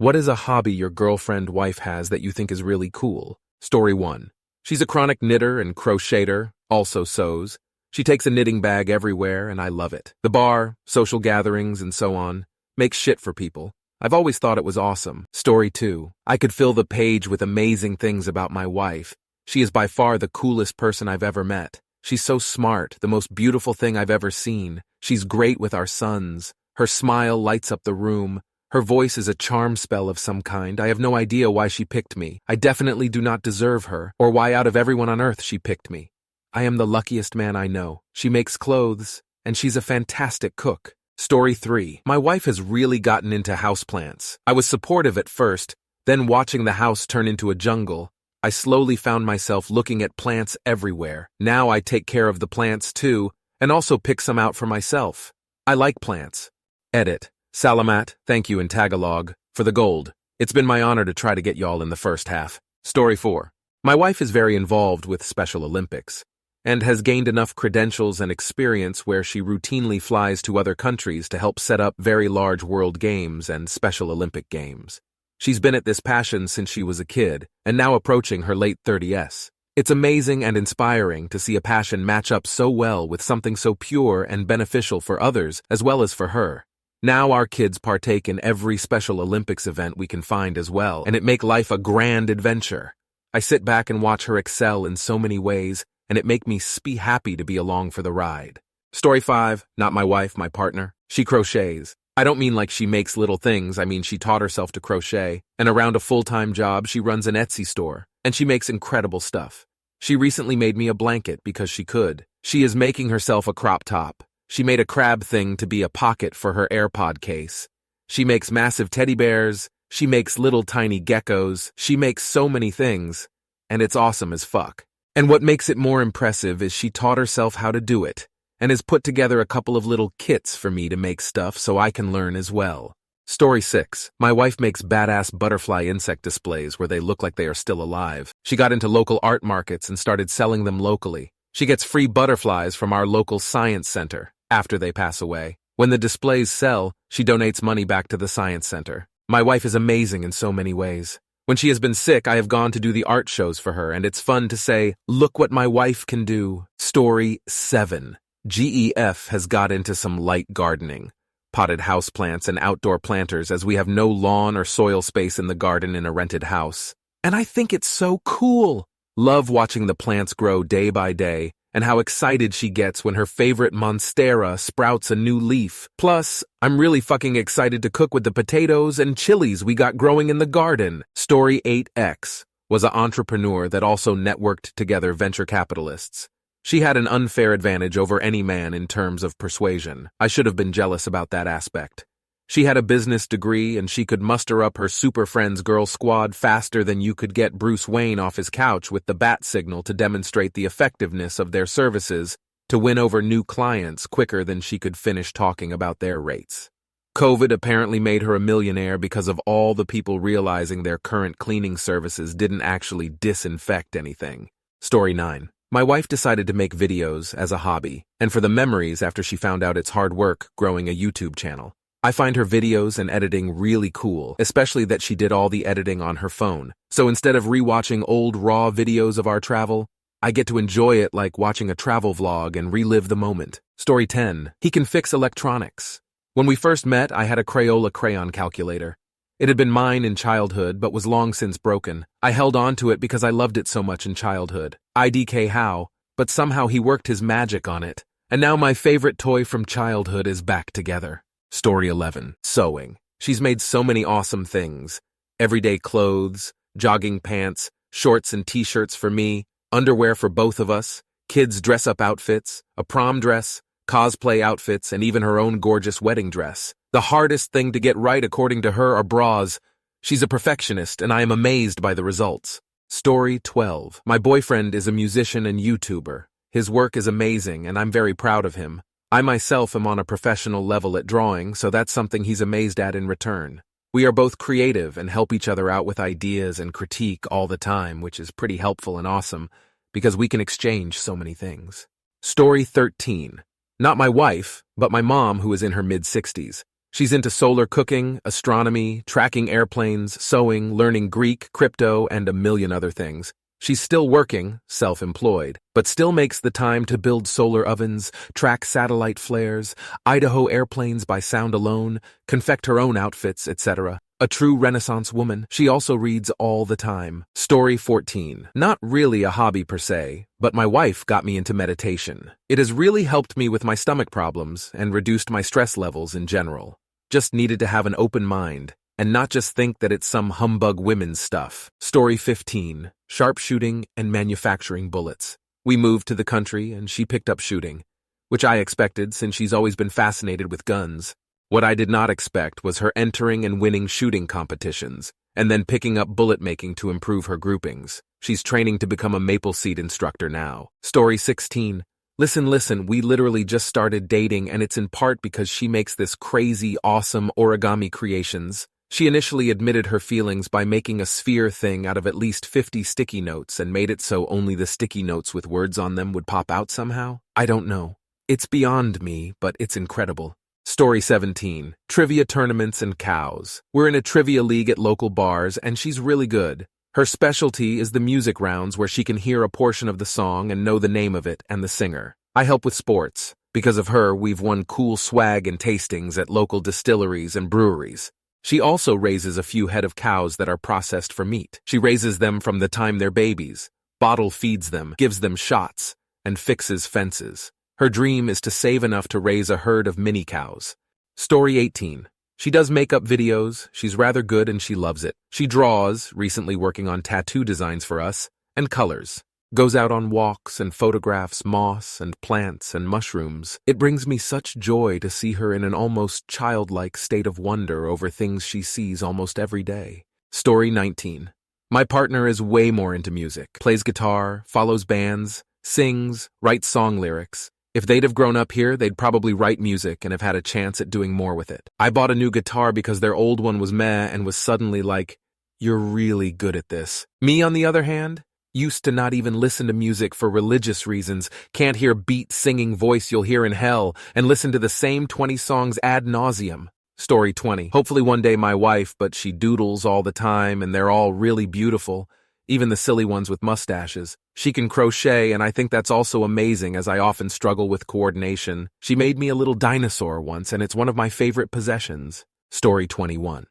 What is a hobby your girlfriend wife has that you think is really cool? Story 1. She's a chronic knitter and crocheter, also sews. She takes a knitting bag everywhere, and I love it. The bar, social gatherings, and so on. Makes shit for people. I've always thought it was awesome. Story 2. I could fill the page with amazing things about my wife. She is by far the coolest person I've ever met. She's so smart, the most beautiful thing I've ever seen. She's great with our sons. Her smile lights up the room. Her voice is a charm spell of some kind. I have no idea why she picked me. I definitely do not deserve her, or why out of everyone on earth she picked me. I am the luckiest man I know. She makes clothes, and she's a fantastic cook. Story 3. My wife has really gotten into houseplants. I was supportive at first, then watching the house turn into a jungle, I slowly found myself looking at plants everywhere. Now I take care of the plants too, and also pick some out for myself. I like plants. Edit. Salamat, thank you in Tagalog, for the gold. It's been my honor to try to get y'all in the first half. Story 4. My wife is very involved with Special Olympics, and has gained enough credentials and experience where she routinely flies to other countries to help set up very large world games and Special Olympic games. She's been at this passion since she was a kid, and now approaching her late 30s. It's amazing and inspiring to see a passion match up so well with something so pure and beneficial for others as well as for her. Now our kids partake in every Special Olympics event we can find as well, and it make life a grand adventure. I sit back and watch her excel in so many ways, and it make me be happy to be along for the ride. Story 5. Not my wife, my partner. She crochets. I don't mean like she makes little things, I mean she taught herself to crochet, and around a full-time job she runs an Etsy store, and she makes incredible stuff. She recently made me a blanket because she could. She is making herself a crop top. She made a crab thing to be a pocket for her AirPod case. She makes massive teddy bears. She makes little tiny geckos. She makes so many things, and it's awesome as fuck. And what makes it more impressive is she taught herself how to do it, and has put together a couple of little kits for me to make stuff so I can learn as well. Story 6. My wife makes badass butterfly insect displays where they look like they are still alive. She got into local art markets and started selling them locally. She gets free butterflies from our local science center after they pass away. When the displays sell, she donates money back to the science center. My wife is amazing in so many ways. When she has been sick, I have gone to do the art shows for her, and it's fun to say, look what my wife can do. Story 7. GEF has got into some light gardening, potted houseplants and outdoor planters as we have no lawn or soil space in the garden in a rented house. And I think it's so cool. Love watching the plants grow day by day and how excited she gets when her favorite monstera sprouts a new leaf. Plus, I'm really fucking excited to cook with the potatoes and chilies we got growing in the garden. Story 8X was an entrepreneur that also networked together venture capitalists. She had an unfair advantage over any man in terms of persuasion. I should have been jealous about that aspect. She had a business degree and she could muster up her super friends girl squad faster than you could get Bruce Wayne off his couch with the bat signal to demonstrate the effectiveness of their services to win over new clients quicker than she could finish talking about their rates. COVID apparently made her a millionaire because of all the people realizing their current cleaning services didn't actually disinfect anything. Story 9. My wife decided to make videos as a hobby, and for the memories after she found out it's hard work growing a YouTube channel. I find her videos and editing really cool, especially that she did all the editing on her phone. So instead of rewatching old raw videos of our travel, I get to enjoy it like watching a travel vlog and relive the moment. Story 10. He can fix electronics. When we first met, I had a Crayola crayon calculator. It had been mine in childhood, but was long since broken. I held on to it because I loved it so much in childhood. IDK how, but somehow he worked his magic on it. And now my favorite toy from childhood is back together. Story 11. Sewing. She's made so many awesome things. Everyday clothes, jogging pants, shorts and t-shirts for me, underwear for both of us, kids' dress-up outfits, a prom dress, cosplay outfits, and even her own gorgeous wedding dress. The hardest thing to get right according to her are bras. She's a perfectionist, and I am amazed by the results. Story 12. My boyfriend is a musician and YouTuber. His work is amazing, and I'm very proud of him. I myself am on a professional level at drawing, so that's something he's amazed at in return. We are both creative and help each other out with ideas and critique all the time, which is pretty helpful and awesome, because we can exchange so many things. Story 13. Not my wife, but my mom, who is in her mid-60s. She's into solar cooking, astronomy, tracking airplanes, sewing, learning Greek, crypto, and a million other things. She's still working, self-employed, but still makes the time to build solar ovens, track satellite flares, Idaho airplanes by sound alone, confect her own outfits, etc. A true Renaissance woman. She also reads all the time. Story 14. Not really a hobby per se, but my wife got me into meditation. It has really helped me with my stomach problems and reduced my stress levels in general. Just needed to have an open mind and not just think that it's some humbug women's stuff. Story 15. Sharpshooting and manufacturing bullets. We moved to the country and she picked up shooting, which I expected since she's always been fascinated with guns. What I did not expect was her entering and winning shooting competitions, and then picking up bullet making to improve her groupings. She's training to become a maple seed instructor now. Story 16. Listen, we literally just started dating, and it's in part because she makes this crazy, awesome origami creations. She initially admitted her feelings by making a sphere thing out of at least 50 sticky notes and made it so only the sticky notes with words on them would pop out somehow. I don't know. It's beyond me, but it's incredible. Story 17. Trivia tournaments and cows. We're in a trivia league at local bars, and she's really good. Her specialty is the music rounds where she can hear a portion of the song and know the name of it and the singer. I help with sports. Because of her, we've won cool swag and tastings at local distilleries and breweries. She also raises a few head of cows that are processed for meat. She raises them from the time they're babies, bottle feeds them, gives them shots, and fixes fences. Her dream is to save enough to raise a herd of mini cows. Story 18. She does makeup videos, she's rather good and she loves it. She draws, recently working on tattoo designs for us, and colors. Goes out on walks and photographs moss and plants and mushrooms. It brings me such joy to see her in an almost childlike state of wonder over things she sees almost every day. Story 19. My partner is way more into music, plays guitar, follows bands, sings, writes song lyrics. If they'd have grown up here, they'd probably write music and have had a chance at doing more with it. I bought a new guitar because their old one was meh and was suddenly like, "You're really good at this." Me, on the other hand, used to not even listen to music for religious reasons, can't hear beat singing voice you'll hear in hell, and listen to the same 20 songs ad nauseum. Story 20. Hopefully one day my wife, but she doodles all the time and they're all really beautiful, even the silly ones with mustaches. She can crochet, and I think that's also amazing as I often struggle with coordination. She made me a little dinosaur once, and it's one of my favorite possessions. Story 21.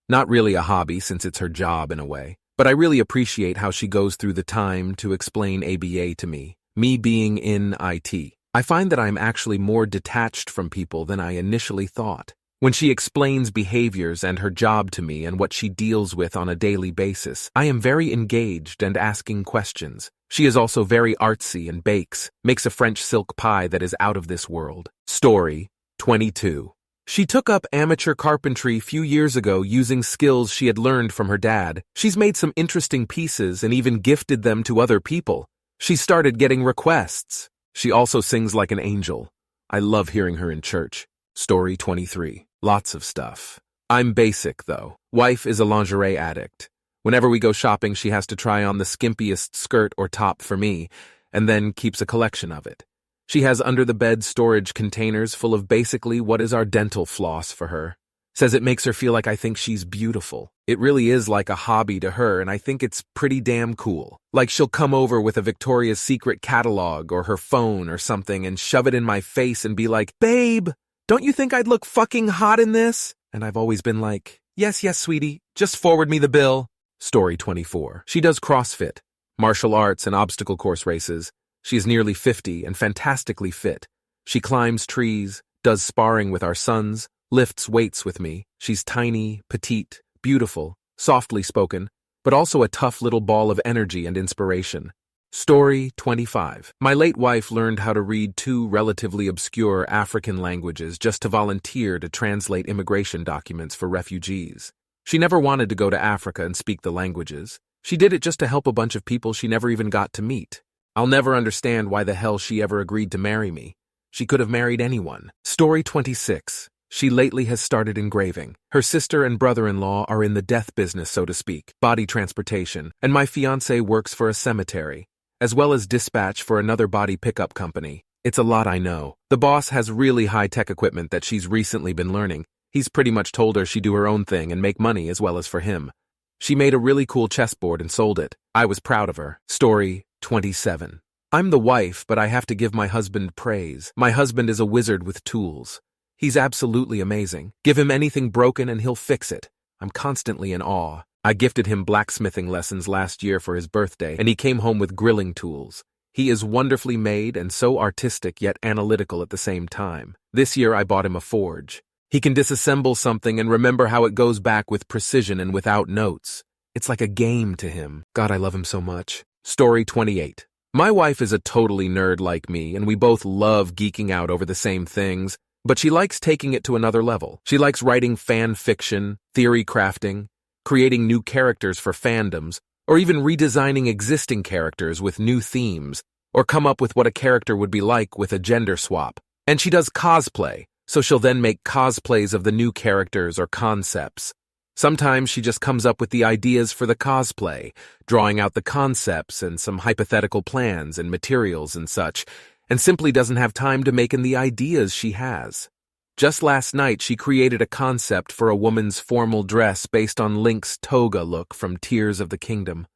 Not really a hobby since it's her job in a way, but I really appreciate how she goes through the time to explain ABA to me. Me being in IT, I find that I'm actually more detached from people than I initially thought. When she explains behaviors and her job to me and what she deals with on a daily basis, I am very engaged and asking questions. She is also very artsy and bakes, makes a French silk pie that is out of this world. Story 22. She took up amateur carpentry few years ago using skills she had learned from her dad. She's made some interesting pieces and even gifted them to other people. She started getting requests. She also sings like an angel. I love hearing her in church. Story 23. Lots of stuff. I'm basic, though. Wife is a lingerie addict. Whenever we go shopping, she has to try on the skimpiest skirt or top for me, and then keeps a collection of it. She has under-the-bed storage containers full of basically what is our dental floss for her. Says it makes her feel like I think she's beautiful. It really is like a hobby to her, and I think it's pretty damn cool. Like she'll come over with a Victoria's Secret catalog or her phone or something and shove it in my face and be like, "Babe, don't you think I'd look fucking hot in this?" And I've always been like, yes, sweetie, just forward me the bill. Story 24. She does CrossFit, martial arts and obstacle course races. She is nearly 50 and fantastically fit. She climbs trees, does sparring with our sons, lifts weights with me. She's tiny, petite, beautiful, softly spoken, but also a tough little ball of energy and inspiration. Story 25. My late wife learned how to read 2 relatively obscure African languages just to volunteer to translate immigration documents for refugees. She never wanted to go to Africa and speak the languages. She did it just to help a bunch of people she never even got to meet. I'll never understand why the hell she ever agreed to marry me. She could have married anyone. Story 26. She lately has started engraving. Her sister and brother-in-law are in the death business, so to speak, body transportation, and my fiancé works for a cemetery, as well as dispatch for another body pickup company. It's a lot, I know. The boss has really high-tech equipment that she's recently been learning. He's pretty much told her she'd do her own thing and make money as well as for him. She made a really cool chessboard and sold it. I was proud of her. Story 27. I'm the wife, but I have to give my husband praise. My husband is a wizard with tools. He's absolutely amazing. Give him anything broken and he'll fix it. I'm constantly in awe. I gifted him blacksmithing lessons last year for his birthday, and he came home with grilling tools. He is wonderfully made and so artistic yet analytical at the same time. This year I bought him a forge. He can disassemble something and remember how it goes back with precision and without notes. It's like a game to him. God, I love him so much. Story 28. My wife is a totally nerd like me, and we both love geeking out over the same things, but she likes taking it to another level. She likes writing fan fiction, theory crafting, creating new characters for fandoms, or even redesigning existing characters with new themes, or come up with what a character would be like with a gender swap. And she does cosplay, so she'll then make cosplays of the new characters or concepts. Sometimes she just comes up with the ideas for the cosplay, drawing out the concepts and some hypothetical plans and materials and such, and simply doesn't have time to make in the ideas she has. Just last night, she created a concept for a woman's formal dress based on Link's toga look from Tears of the Kingdom.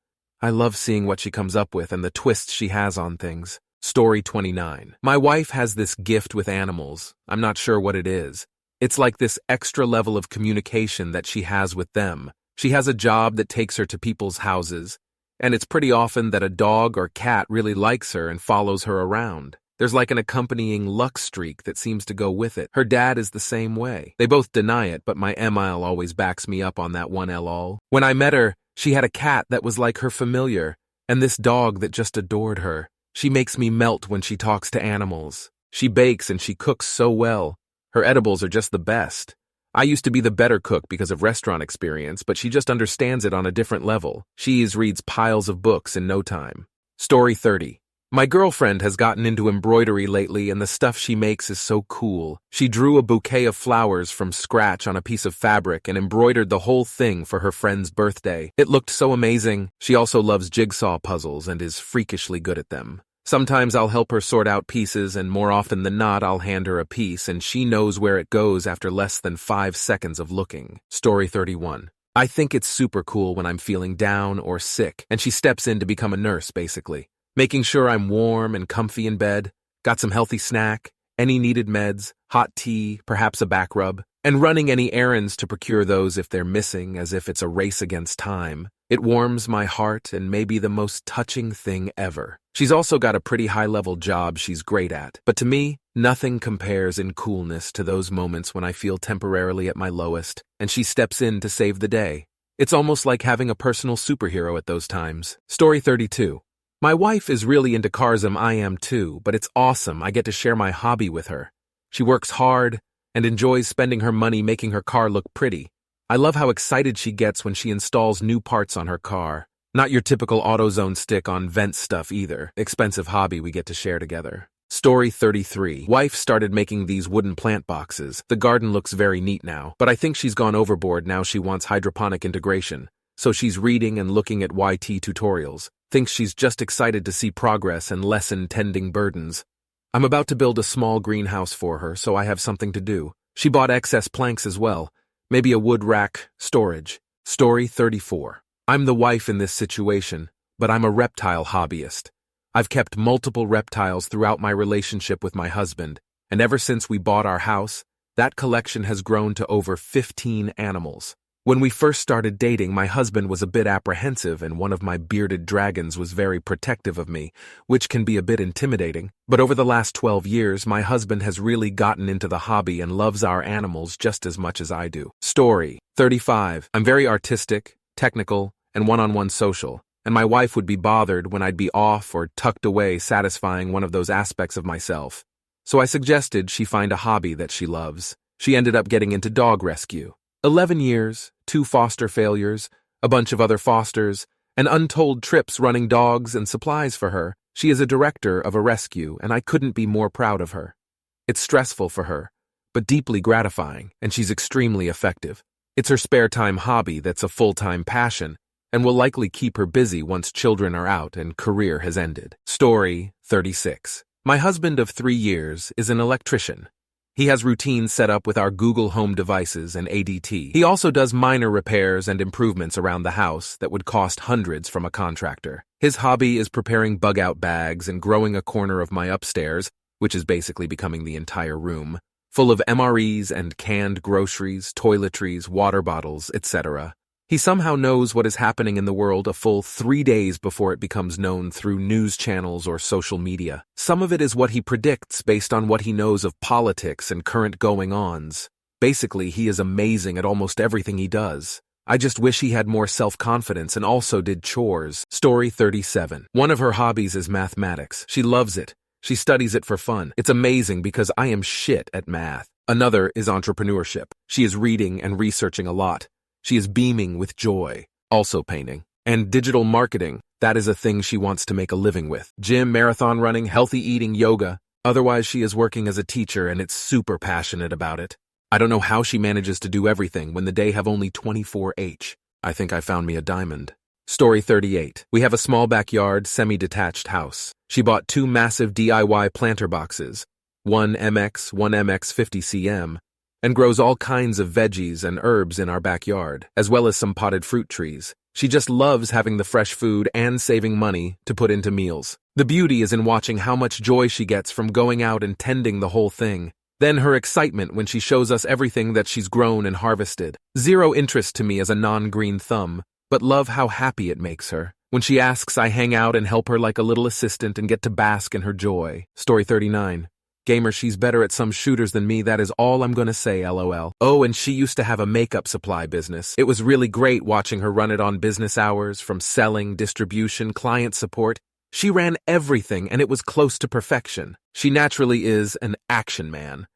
I love seeing what she comes up with and the twists she has on things. Story 29. My wife has this gift with animals. I'm not sure what it is. It's like this extra level of communication that she has with them. She has a job that takes her to people's houses, and it's pretty often that a dog or cat really likes her and follows her around. There's like an accompanying luck streak that seems to go with it. Her dad is the same way. They both deny it, but my Emile always backs me up on that one lol. When I met her, she had a cat that was like her familiar, and this dog that just adored her. She makes me melt when she talks to animals. She bakes and she cooks so well. Her edibles are just the best. I used to be the better cook because of restaurant experience, but she just understands it on a different level. She reads piles of books in no time. Story 30. My girlfriend has gotten into embroidery lately, and the stuff she makes is so cool. She drew a bouquet of flowers from scratch on a piece of fabric and embroidered the whole thing for her friend's birthday. It looked so amazing. She also loves jigsaw puzzles and is freakishly good at them. Sometimes I'll help her sort out pieces, and more often than not, I'll hand her a piece, and she knows where it goes after less than 5 seconds of looking. Story 31. I think it's super cool when I'm feeling down or sick, and she steps in to become a nurse, basically. Making sure I'm warm and comfy in bed, got some healthy snack, any needed meds, hot tea, perhaps a back rub, and running any errands to procure those if they're missing, as if it's a race against time. It warms my heart and may be the most touching thing ever. She's also got a pretty high-level job she's great at, but to me, nothing compares in coolness to those moments when I feel temporarily at my lowest, and she steps in to save the day. It's almost like having a personal superhero at those times. Story 32. My wife is really into cars, and I am too, but it's awesome I get to share my hobby with her. She works hard and enjoys spending her money making her car look pretty. I love how excited she gets when she installs new parts on her car. Not your typical AutoZone stick-on vent stuff either. Expensive hobby we get to share together. Story 33. Wife started making these wooden plant boxes. The garden looks very neat now, but I think she's gone overboard now. She wants hydroponic integration. So she's reading and looking at YT tutorials. Thinks she's just excited to see progress and lessen tending burdens. I'm about to build a small greenhouse for her, so I have something to do. She bought excess planks as well. Maybe a wood rack, storage. Story 34. I'm the wife in this situation, but I'm a reptile hobbyist. I've kept multiple reptiles throughout my relationship with my husband, and ever since we bought our house, that collection has grown to over 15 animals. When we first started dating, my husband was a bit apprehensive, and one of my bearded dragons was very protective of me, which can be a bit intimidating. But over the last 12 years, my husband has really gotten into the hobby and loves our animals just as much as I do. Story 35. I'm very artistic, technical, and one-on-one social, and my wife would be bothered when I'd be off or tucked away satisfying one of those aspects of myself. So I suggested she find a hobby that she loves. She ended up getting into dog rescue. 11 years, 2 foster failures, a bunch of other fosters, and untold trips running dogs and supplies for her. She is a director of a rescue, and I couldn't be more proud of her. It's stressful for her, but deeply gratifying, and she's extremely effective. It's her spare time hobby that's a full-time passion, and will likely keep her busy once children are out and career has ended. Story 36. My husband of 3 years is an electrician. He has routines set up with our Google Home devices and ADT. He also does minor repairs and improvements around the house that would cost hundreds from a contractor. His hobby is preparing bug-out bags and growing a corner of my upstairs, which is basically becoming the entire room, full of MREs and canned groceries, toiletries, water bottles, etc. He somehow knows what is happening in the world a full 3 days before it becomes known through news channels or social media. Some of it is what he predicts based on what he knows of politics and current going-ons. Basically, he is amazing at almost everything he does. I just wish he had more self-confidence and also did chores. Story 37. One of her hobbies is mathematics. She loves it. She studies it for fun. It's amazing because I am shit at math. Another is entrepreneurship. She is reading and researching a lot. She is beaming with joy, also painting. And digital marketing, that is a thing she wants to make a living with. Gym, marathon running, healthy eating, yoga. Otherwise, she is working as a teacher and it's super passionate about it. I don't know how she manages to do everything when the day have only 24h. I think I found me a diamond. Story 38. We have a small backyard, semi-detached house. She bought 2 massive DIY planter boxes, one MX 50cm, and grows all kinds of veggies and herbs in our backyard, as well as some potted fruit trees. She just loves having the fresh food and saving money to put into meals. The beauty is in watching how much joy she gets from going out and tending the whole thing. Then her excitement when she shows us everything that she's grown and harvested. Zero interest to me as a non-green thumb, but love how happy it makes her. When she asks, I hang out and help her like a little assistant and get to bask in her joy. Story 39. Gamer, she's better at some shooters than me, that is all I'm gonna say, lol. Oh, and she used to have a makeup supply business. It was really great watching her run it on business hours, from selling, distribution, client support. She ran everything and it was close to perfection. She naturally is an action man.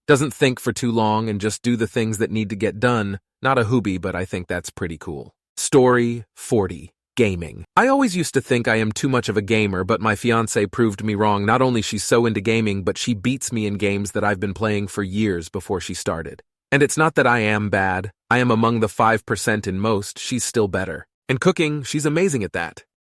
Doesn't think for too long and just do the things that need to get done. Not a hoobie, but I think that's pretty cool. Story 40. Gaming. I always used to think I am too much of a gamer, but my fiancé proved me wrong. Not only she's so into gaming, but she beats me in games that I've been playing for years before she started. And it's not that I am bad. I am among the 5% in most. She's still better. And cooking, she's amazing at that.